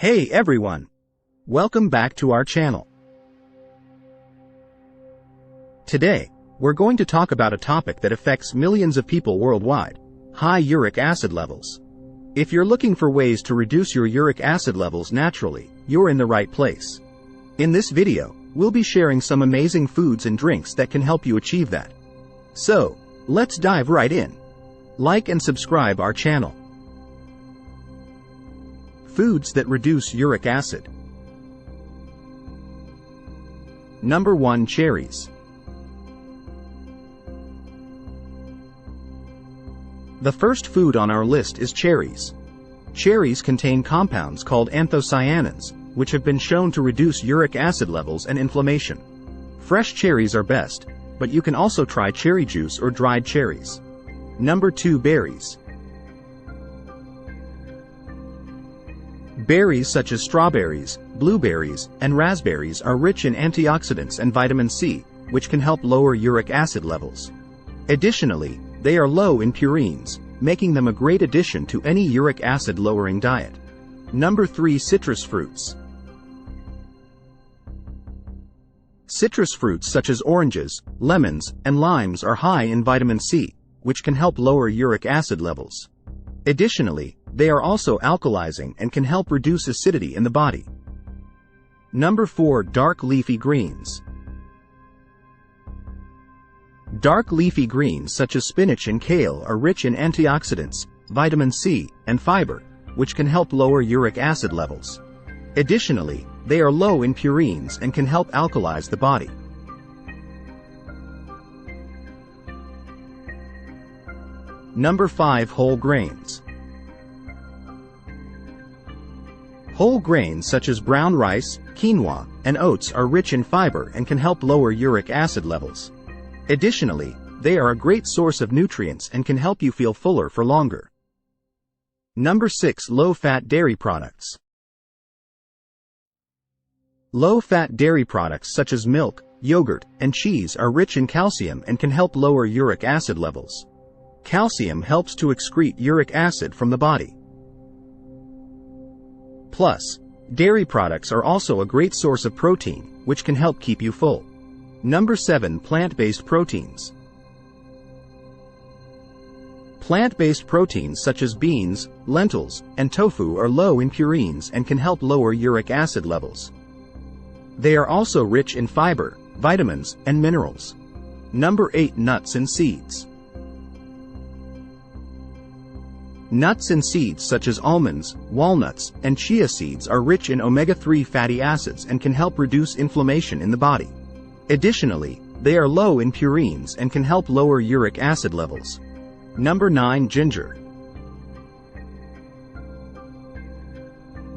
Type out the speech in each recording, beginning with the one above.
Hey everyone! Welcome back to our channel. Today, we're going to talk about a topic that affects millions of people worldwide: high uric acid levels. If you're looking for ways to reduce your uric acid levels naturally, you're in the right place. In this video, we'll be sharing some amazing foods and drinks that can help you achieve that. So, let's dive right in. Like and subscribe our channel. Foods that reduce uric acid. Number 1. Cherries. The first food on our list is cherries. Cherries contain compounds called anthocyanins, which have been shown to reduce uric acid levels and inflammation. Fresh cherries are best, but you can also try cherry juice or dried cherries. Number 2. Berries. Berries such as strawberries, blueberries, and raspberries are rich in antioxidants and vitamin C, which can help lower uric acid levels. Additionally, they are low in purines, making them a great addition to any uric acid-lowering diet. Number 3. Citrus fruits. Citrus fruits such as oranges, lemons, and limes are high in vitamin C, which can help lower uric acid levels. Additionally, they are also alkalizing and can help reduce acidity in the body. Number 4. Dark leafy greens. Dark leafy greens such as spinach and kale are rich in antioxidants, vitamin C, and fiber, which can help lower uric acid levels. Additionally, they are low in purines and can help alkalize the body. Number 5. Whole grains. Whole grains such as brown rice, quinoa, and oats are rich in fiber and can help lower uric acid levels. Additionally, they are a great source of nutrients and can help you feel fuller for longer. Number 6. Low-fat dairy products. Low-fat dairy products such as milk, yogurt, and cheese are rich in calcium and can help lower uric acid levels. Calcium helps to excrete uric acid from the body. Plus, dairy products are also a great source of protein, which can help keep you full. Number 7. Plant-based proteins. Plant-based proteins such as beans, lentils, and tofu are low in purines and can help lower uric acid levels. They are also rich in fiber, vitamins, and minerals. Number 8. Nuts and seeds. Nuts and seeds such as almonds, walnuts, and chia seeds are rich in omega-3 fatty acids and can help reduce inflammation in the body. Additionally, they are low in purines and can help lower uric acid levels. Number 9. Ginger.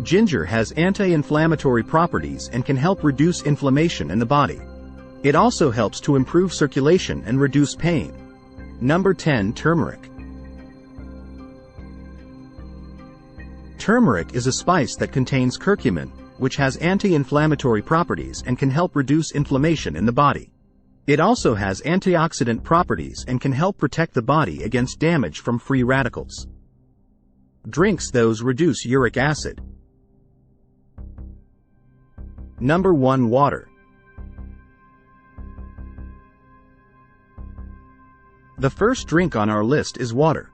Ginger has anti-inflammatory properties and can help reduce inflammation in the body. It also helps to improve circulation and reduce pain. Number 10. Turmeric. Turmeric is a spice that contains curcumin, which has anti-inflammatory properties and can help reduce inflammation in the body. It also has antioxidant properties and can help protect the body against damage from free radicals. Drinks those reduce uric acid. Number 1. Water. The first drink on our list is water.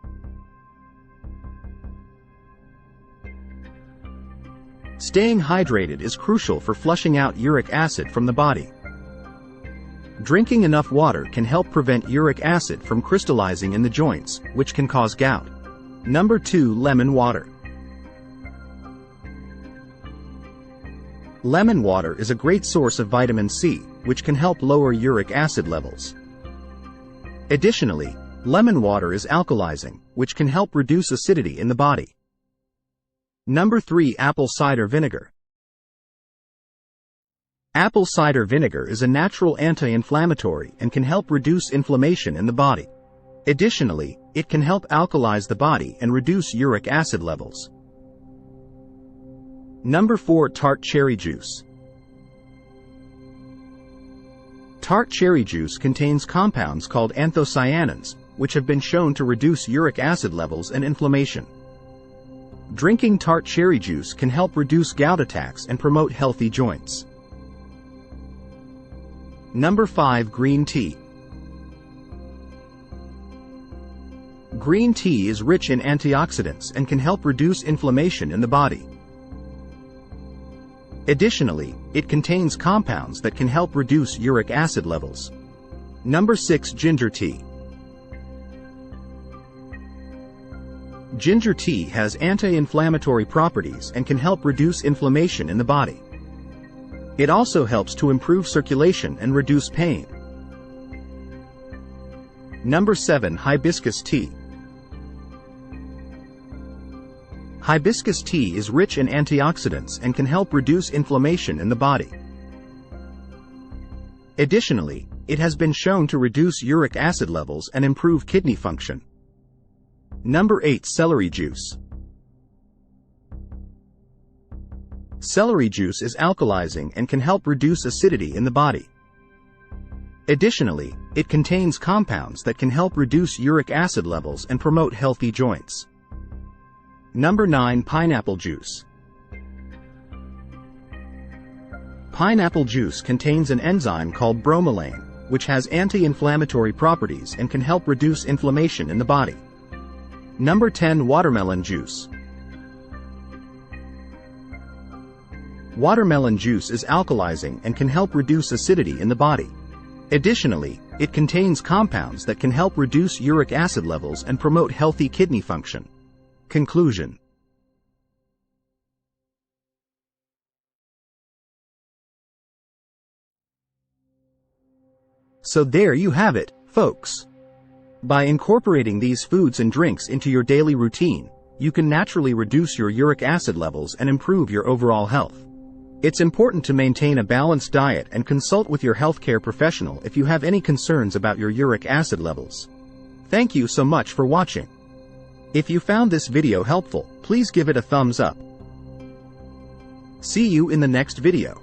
Staying hydrated is crucial for flushing out uric acid from the body. Drinking enough water can help prevent uric acid from crystallizing in the joints, which can cause gout. Number 2. Lemon water. Lemon water is a great source of vitamin C, which can help lower uric acid levels. Additionally, lemon water is alkalizing, which can help reduce acidity in the body. Number 3. Apple cider vinegar. Apple cider vinegar is a natural anti-inflammatory and can help reduce inflammation in the body. Additionally, it can help alkalize the body and reduce uric acid levels. Number 4. Tart cherry juice. Tart cherry juice contains compounds called anthocyanins, which have been shown to reduce uric acid levels and inflammation. Drinking tart cherry juice can help reduce gout attacks and promote healthy joints. Number 5. Green tea. Green tea is rich in antioxidants and can help reduce inflammation in the body. Additionally, it contains compounds that can help reduce uric acid levels. Number 6. Ginger tea. Ginger tea has anti-inflammatory properties and can help reduce inflammation in the body. It also helps to improve circulation and reduce pain. Number 7. Hibiscus tea. Hibiscus tea is rich in antioxidants and can help reduce inflammation in the body. Additionally, it has been shown to reduce uric acid levels and improve kidney function. Number 8. Celery juice. Celery juice is alkalizing and can help reduce acidity in the body. Additionally, it contains compounds that can help reduce uric acid levels and promote healthy joints. Number 9. Pineapple juice. Pineapple juice contains an enzyme called bromelain, which has anti-inflammatory properties and can help reduce inflammation in the body. Number 10. Watermelon juice. Watermelon juice is alkalizing and can help reduce acidity in the body. Additionally, it contains compounds that can help reduce uric acid levels and promote healthy kidney function. Conclusion. So there you have it, folks. By incorporating these foods and drinks into your daily routine, you can naturally reduce your uric acid levels and improve your overall health. It's important to maintain a balanced diet and consult with your healthcare professional if you have any concerns about your uric acid levels. Thank you so much for watching. If you found this video helpful, please give it a thumbs up. See you in the next video.